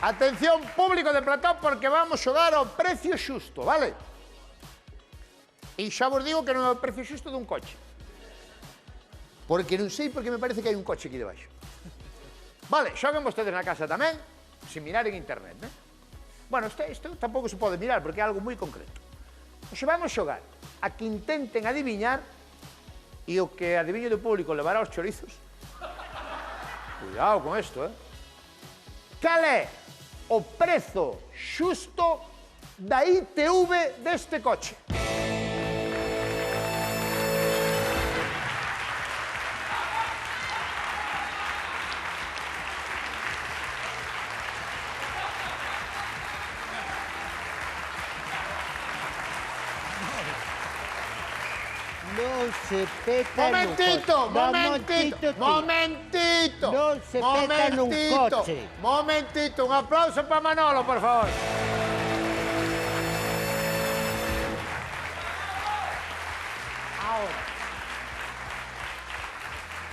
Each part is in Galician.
Atención, público de plató, porque vamos xogar ao precio xusto, vale? E xa vos digo que non é o precio xusto dun coche. Porque non sei porque me parece que hai un coche aquí debaixo. Vale, xoguen vostedes na casa tamén, sin mirar en internet, né? Bueno, isto tampouco se pode mirar porque é algo moi concreto. Oxe, vamos xogar a que intenten adiviñar e o que adiviño do público levará os chorizos. Cuidado con isto, Cal é o prezo xusto da ITV deste coche? Non se peta nun coche. Momentito. Non se peta nun coche. Momentito, un aplauso para Manolo, por favor. Ahora,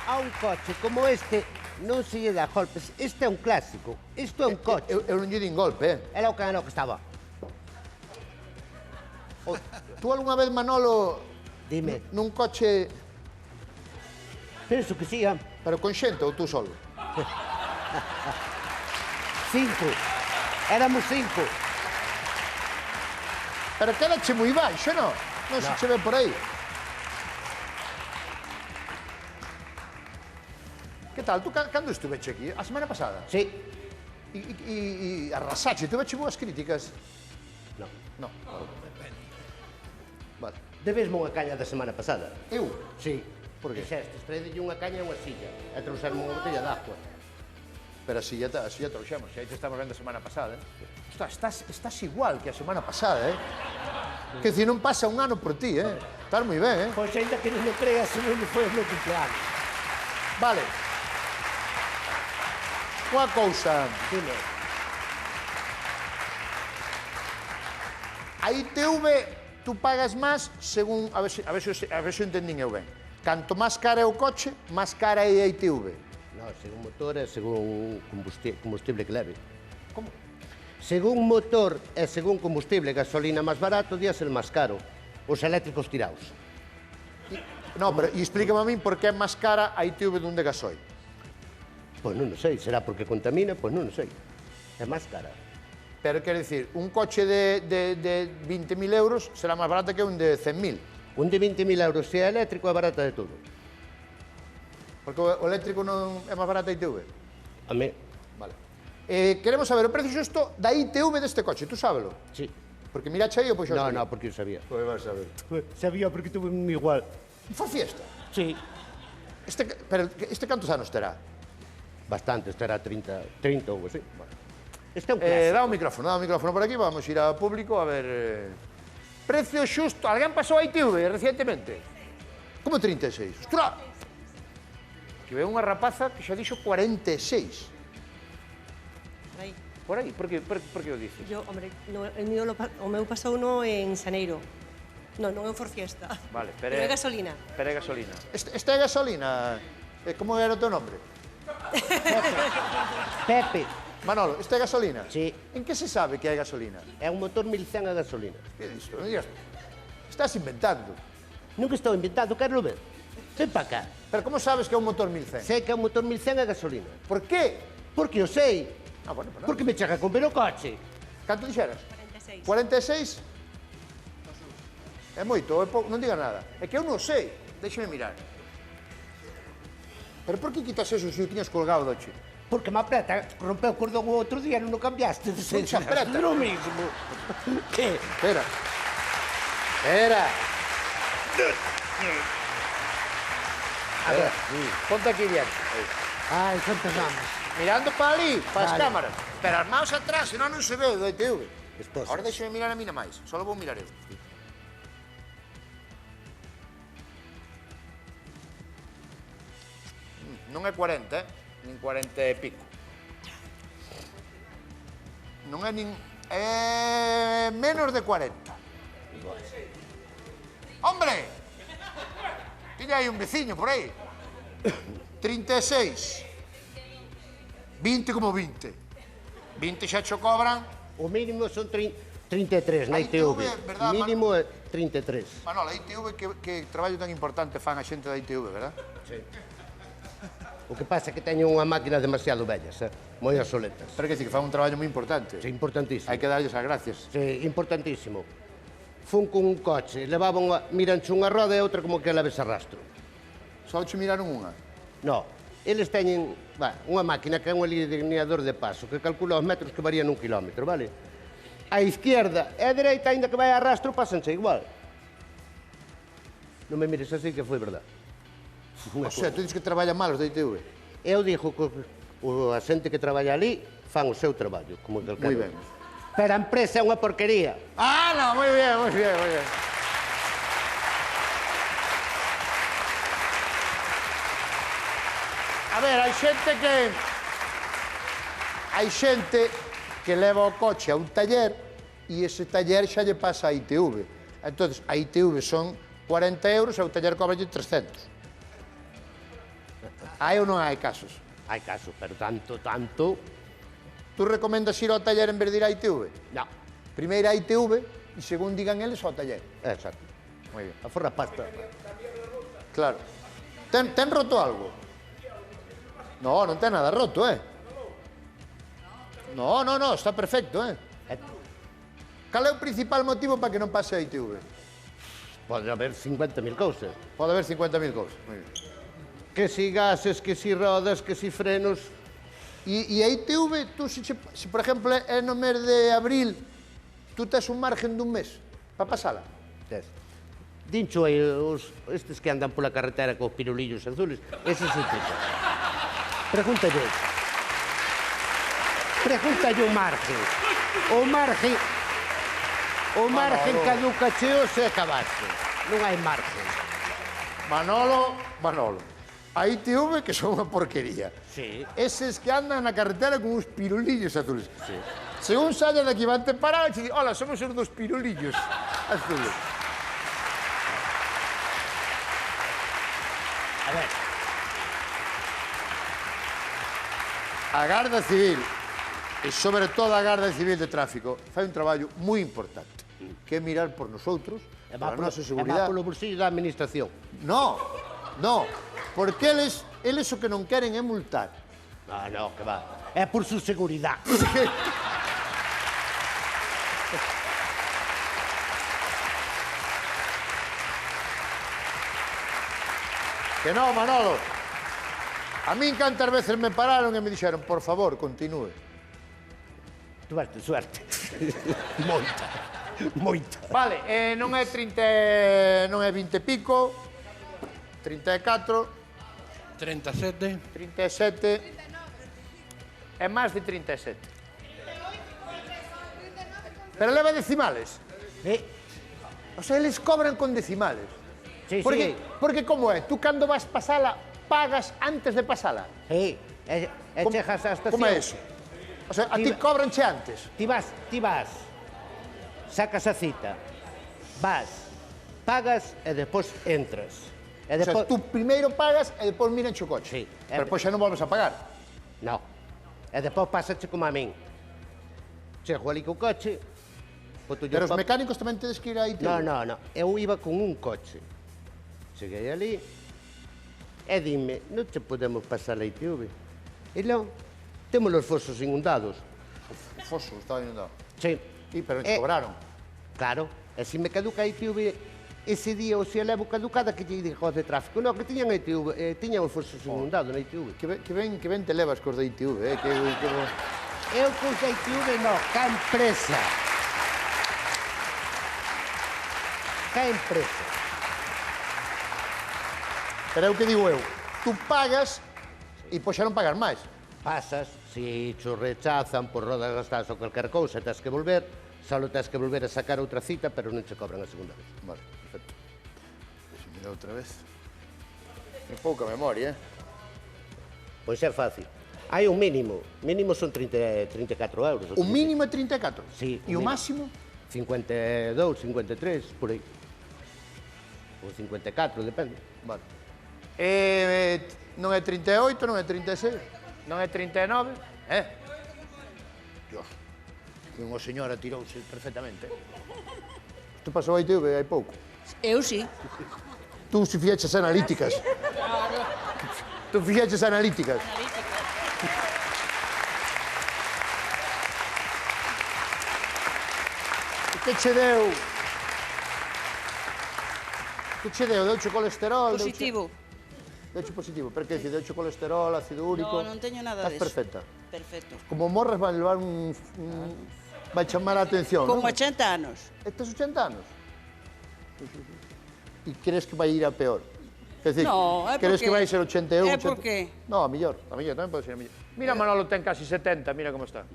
a un coche como este non se lle dá golpes. Este é un clásico. Isto é un coche. Eu non lle din golpe, Era o que estaba. Tú algunha vez, Manolo, Dime. nun coche, Penso que sí, pero con xente ou tú solo? 5. Éramos 5. Pero quedache moi baixo, non? Non se che ve por aí. Que tal? Tú cando estuveche aquí? A semana pasada? Sí. E arrasache, tuveche boas críticas? Non. Non. Vale. Debesme unha caña da semana pasada. Eu? Sí. Por qué? Dixestes, traedelle unha caña e unha silla. E trouxerme unha botella de agua. Pero así ya trouxemos, xa te estamos vendo a semana pasada, Ostras, estás igual que a semana pasada, Que dicir, non pasa un ano por ti, Estás moi ben, Pois ainda que non me creas, non me foi o meu cumpleaños. Vale. Unha cousa. Dime. A ITV tú pagas máis según... A ver se entendín eu ben. Canto máis cara é o coche, máis cara é a ITV. Non, según motor e según combustible que leve. Como? Según motor e según combustible, gasolina máis barato, diésel máis caro. Os eléctricos tiraos. Non, pero explícame a min por que é máis cara a ITV dun de gasoil. Pois non o sei, será porque contamina, pois non o sei. É máis cara. Pero quer dicir, un coche de 20.000 euros será máis barato que un de 100.000. Un de 20.000 euros, se é eléctrico, é barata de todo. Porque o eléctrico non é máis barato a ITV. A mí, Vale. Queremos saber o precio xusto da ITV deste coche, tú sábelo? sí. Porque mirache aí ou pois xa Non, non, porque eu sabía. Pois vas a ver. Sabía porque tuve un igual. Faz fiesta. Sí. Pero este cantos anos terá? Bastante, estará 30 ou así. Este é un clásico. Dá o micrófono por aquí, vamos ir ao público a ver... Precio xusto, alguén pasou a ITV recientemente? Como 36? Ostra! Que ve unha rapaza que xa dixo 46. Aí. Por aí, por que o dices? Yo, hombre, no, o meu pasou no en Xaneiro. Non é un For Fiesta. Vale, pero é gasolina. Pero é gasolina. Esta é gasolina. Como era o teu nombre? Pepe. Manolo, esta é gasolina? Sí. En que se sabe que é gasolina? É un motor 1100 a gasolina. Que é isto? Non digas... Estás inventando. Nunca estou inventando, quero ver. Ven para cá. Pero como sabes que é un motor 1100? Sei que é un motor 1100 a gasolina. Por qué? Porque eu sei. Ah, bueno, pero... Porque me chega con ver o coche. Canto dixeras? 46. 46? É moito, é pouco, non diga nada. É que eu non sei. Déxame mirar. Pero por que quitas eso se o tiñas colgado, doche? Porque me apreta, rompeu o cordón o outro día, non o cambiaste. Non se apreta. Lo mismo. Que? Espera. Espera. A ver, ponte aquí diante. Ai, quantas amas. Mirando para ali, para as Vale. cámaras. Pero as maus atrás, senón non se ve do ITV. Esposas. Agora déxame mirar a mina máis. Só vou mirar eu. Non é 40, nin 40 e pico. Non é nin... É menos de 40. ¡Hombre! Tiña aí un veciño por aí. 36. 20 como 20. 20 xa cho cobran. O mínimo son 33 na A ITV. verdad, Mínimo é 33. Manol, a ITV, que traballo tan importante fan a xente da ITV, verdad? Sí. O que pasa é que teñen unha máquina demasiado vellas, moi obsoletas. Pero que dicir que fan un traballo moi importante. É importantísimo. Hai que darlles as gracias. Sí, importantísimo. Fun con un coche, levaban miranche unha roda e outra como que la ves a rastro. Só che miraron unha. No, eles teñen unha máquina que é un alineador de paso que calcula os metros que varían un kilómetro, vale? A izquierda e a dereita, aínda que vai a rastro, pásanse igual. Non me mires así que foi verdad. O sea, tú dices que traballan mal os da ITV. Eu dixo que a xente que traballa ali fan o seu traballo, como calquera. Moi ben. Pero a empresa é unha porquería. Ah, no, moi bien, moi bien, moi bien. A ver, hai xente que leva o coche a un taller e ese taller xa lle pasa a ITV. Entonces, a ITV son 40 euros e o taller cobralle 300. Hai ou non hai casos? Hai caso, pero tanto... Tú recomendas ir ao taller en vez de ir á ITV? No, Primeiro a ITV e según digan eles ao taller. exacto. Moi bien. A forra pasta. Claro. Ten roto algo? No, non ten nada roto, No, está perfecto, Cal é o principal motivo para que non pase a ITV? Pode haber 50.000 cousas. Pode haber 50.000 cousas. Moi bien. Que si gases, que si rodas, que si frenos... E a ITV, tú, se por exemplo é no mes de abril, tú tes un margen dun mes para pasala? Tes. Dincho aí, estes que andan pola carretera cos pirulillos azules, eses se pican. Pregúntalle. Pregúntalle o margen. O margen caduca cheo se acabaste. Non hai margen. Manolo. A ITV, que son unha porquería. Sí. Eses que andan na carretera con uns pirulillos azules. Sí. Según salla daqui vante parado e te di, hola, somos os dos pirulillos azules. A ver. A Garda Civil, e sobre todo a Garda Civil de Tráfico, fai un traballo moi importante, que é mirar por nosotros, por a nosa E seguridade. va polo bolsillo da administración. No, porque eles o que non queren é multar. No, que va. É por su seguridad. Que non, Manolo. A min cantas veces me pararon e me dixeron, por favor, continúe. Suerte. Moita. Vale, non é 30, non é 20 e pico, 34, 37. 37, é máis de 37. Pero leva decimales. O sea, eles cobran con decimales. Sí, Porque como é? Tú cando vas pasala, pagas antes de pasala. Sí, e chegas á estación. Como é eso? O sea, a ti cobranche antes. Ti vas, sacas a cita, vas, pagas e despois entras. E O sea, tú primeiro pagas e depois miran o coche. Sí. Pero depois xa non volves a pagar. No. E despois pásache como a min. Chego ali co coche, Pero os mecánicos tamén tedes que ir a ITV. No. Eu iba con un coche. Cheguei ali e dime, non te podemos pasar a ITV. E non, temos os fosos inundados. O foso estaba inundado. Sí. Sí, pero te cobraron. Claro, e se me caduca a ITV ese día, ou se a levo caducada, que lle digo de tráfico. Non, que tiñan a ITV, tiñan os fosos inundados na ITV. Que ben te levas cos da ITV, Eu cos da ITV non, ca empresa. Ca empresa. Pero é o que digo eu, tú pagas e pois xa non pagas máis. Pasas, se cho rechazan por rodas gastadas ou calquer cousa, tens que volver, só tens que volver a sacar outra cita, pero non che cobran a segunda vez. Vale, perfecto. Deixa mirar outra vez. É pouca memoria, Pois é fácil. Hai un mínimo son 34 euros. O mínimo é 34? Sí. E o máximo? 52, 53, por aí. Ou 54, depende. Vale. Non é 38, non é 36, non é 39, E unha señora tirouse perfectamente. Isto pasou a ITV hai pouco. Eu sí. Tú si fixeches analíticas. Tú fixeches analíticas. Que che deu? Que che deu? Deuche colesterol? Positivo. Deuche positivo. Per que dicir? Deuche colesterol, ácido úrico? No, non teño nada Estás deso. perfecta. Perfecto. Como morras vai levar vai chamar a atención, Con non? 80 anos. Estes 80 anos? E crees que vai ir a peor? Quer decir, No, é crees porque- que vai ser 81? é porque- No, a mellor tamén pode ser a mellor. Mira, Manolo ten casi 70, mira como está.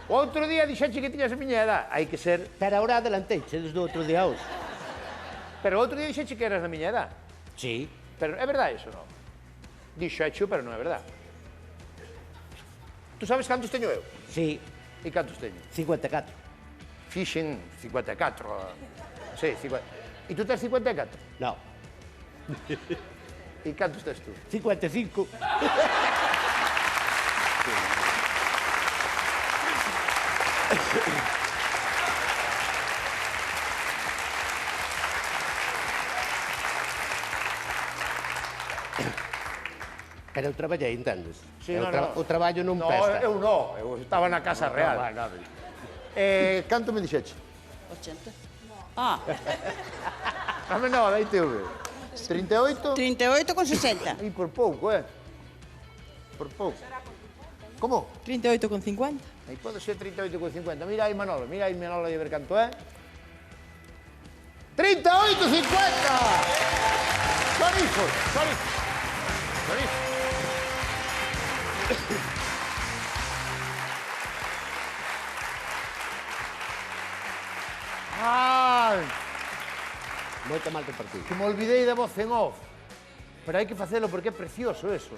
O outro día dixeche que tiñas a miña edad. Hai que ser... Pero ahora adelanteiche desde o outro día hoxe. Pero o outro día dixeche que eras da miña edad. Sí. Pero é verdade iso, non? Dixecho, pero non é verdade. Tú sabes cantos teño eu? Sí, E cantos teño? 54. Fixen 54. Sí, 50. E tú tes 54? No, E cantos tes tú? 55. Pero eu traballei, entendes? Sí, O traballo non pesa. Eu non, eu estaba na Casa Real. Canto me dixeche? 80. Ah, Dame no, da ITV. 38? 38 con 60. E por pouco, Por pouco. Como? 38,50. Aí pode ser 38,50. Mira aí Manolo e a ver canto é. 38,50! Chorizos, chorizos. Chorizos. Ai, Moita mal repartido. que me olvidei da voz en off. Pero hai que facelo porque é precioso eso.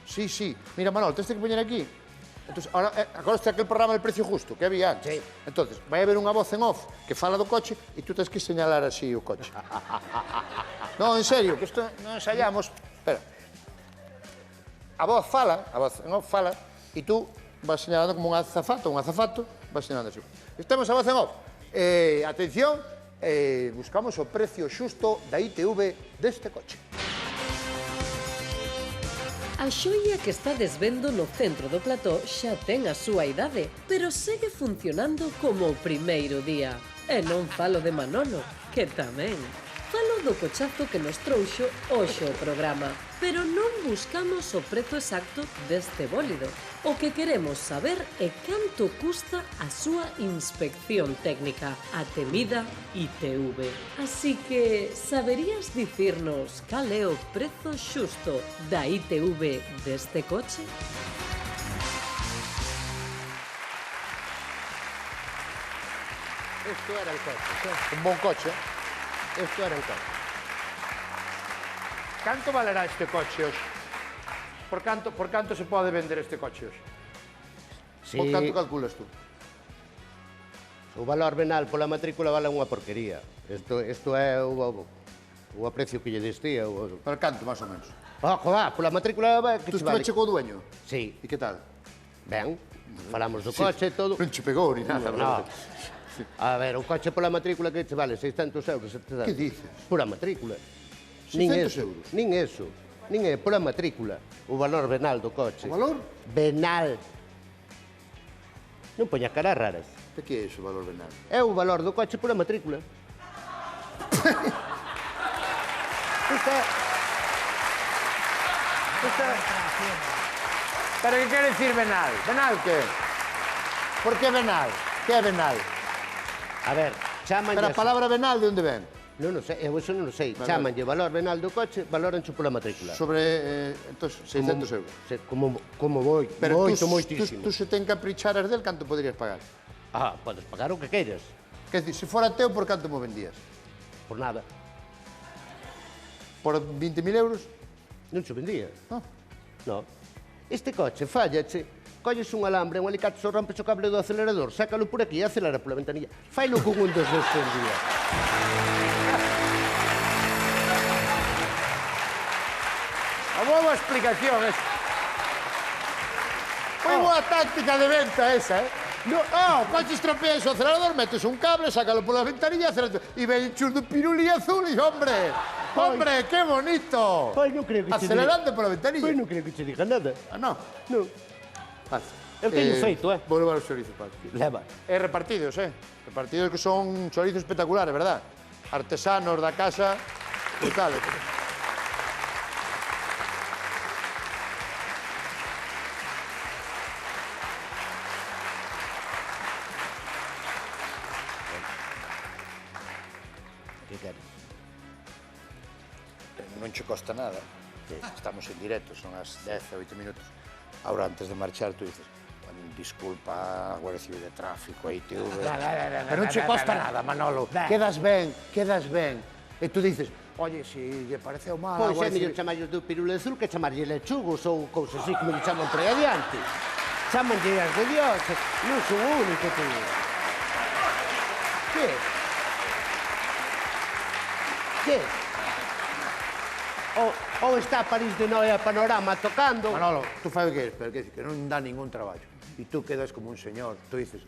Sí, sí. Mira, Manolo, tens que poñer aquí. Entonces, ahora, está aquel programa El Precio Justo, que había antes. Sí. Entonces, vai haber unha voz en off que fala do coche e tú tens que señalar así o coche. No, en serio, que isto non ensayamos. Espera. A voz en off fala, e tú vas señalando como un azafato, vas señalando así. Estamos a voz en off. Atención, buscamos o precio xusto da ITV deste coche. A xoia que está desvendo no centro do plató xa ten a súa idade, pero segue funcionando como o primeiro día. E non falo de Manolo, que tamén. Falo do cochazo que nos trouxo hoxe o programa, pero non buscamos o prezo exacto deste bólido. O que queremos saber é canto custa a súa inspección técnica, a temida ITV. Así que, saberías dicirnos cal é o prezo xusto da ITV deste coche? Isto era el coche. Un bon coche. Isto era el coche. Canto valerá este coche hoxe? Por canto se pode vender este coche hoxe? Sí, Por canto calculas tú? o valor venal pola matrícula vale unha porquería. Isto é o aprecio que lle destía. Por canto, máis ou menos? Joder, pola matrícula que Tú che vale. estuveche co dueño? Sí, E que tal? ben, falamos do coche e todo. Non che pegou ni nada. No. A ver, o coche pola matrícula que che vale 600 euros. Que dices? Pola matrícula. 600 euros? Nin eso. Nin é pola matrícula. O valor venal do coche. O valor? Venal. Non poña caras raras. De que é iso, o valor venal? É o valor do coche pola matrícula. Pero que quere dicir venal? Venal que? Por que venal? Que é venal? A ver, chaman... Pero a palabra venal de onde ven? Non o sei, eu iso non o sei. Vale. Chamanlle valor venal do coche, valorancho pola matrícula. Sobre, entonces, 600 euros. Como moito, moitísimo. Tú se ten que apricharas del, canto poderías pagar? Ah, podes pagar o que queiras. Quer dicir, se fora teu, por canto mo vendías? Por nada. Por 20.000 euros? Non se vendía. No. No. Este coche fallache, colles un alambre, un alicate, só rompes o cable do acelerador, sácalo por aquí e acelera pola ventanilla. Failo con un dos destes días. A boa explicación esa. Foi boa táctica de venta esa, O coche estropeas o acelerador, metes un cable, sácalo pola ventanilla, e ven chus do piruli azul e, hombre, que bonito. Pois non creo que che Acelerante pola ventanilla. Pois non creo que che diga nada. Ah, non? Non. Fácil. Eu teño feito, Vou levar os chorizos para aquí. Leva. Repartidos, Repartidos que son chorizos espectaculares, verdad? Artesanos da casa, brutales. Que queres? Non che costa nada. Estamos en directo, son as 10 ou 8 minutos. Ahora, antes de marchar, tú dices, disculpa, Guardia Civil de Tráfico, ITV... Pero non che costa nada, Manolo. Quedas ben. E tú dices, oye, si lle pareceu mal... Pois é mellor chamarlle do pirule azul que chamarlle lechugos ou cousas así como lle chaman por aí adiante. Chamanlle as de Dios, non son o único que... Que? Ou está París de Noia Panorama tocando... Manolo, tú fai o que eres, pero que non dá ningún traballo. E tú quedas como un señor. Tú dices,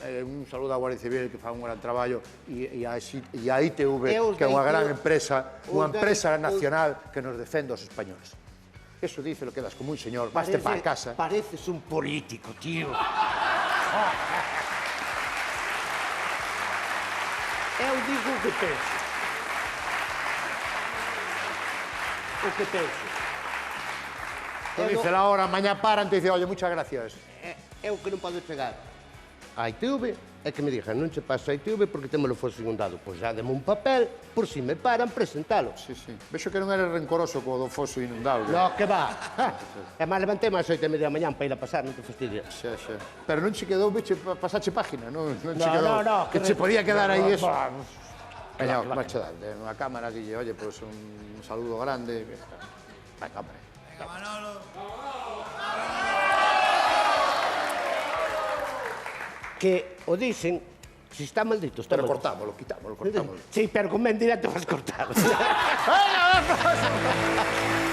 un saludo á Guardia Civil que fa un gran traballo e a ITV, que é unha gran empresa, unha empresa nacional que nos defende aos españoles. Eso dice, lo quedas como un señor, vaste para casa. Pareces un político, tío. Eu digo o que penso. O que penso. Tú dices la hora, mañá paran, te dice, oye, muchas gracias. Eu que non podo chegar a ITV é que me dixan, non che paso a ITV porque temos o foso inundado. Pois já deme un papel, por si me paran, presentalo. Sí. Vexo que non eres rencoroso co do foso inundable. No, que va. E máis levantei máis 8:30 da mañán para ir a pasar, non te fastidies. Xa. Pero non che quedou, veche, pasache página, non che No, quedou... no, Que che podía quedar aí eso. Claro. Marcha, unha cámara que lle, oye, pues un saludo grande. Venga, hombre. Venga, Manolo. Que o dicen, si está maldito, está Pero maldito. cortámoslo. Sí, pero con ben directo vas cortar. Venga, vamos.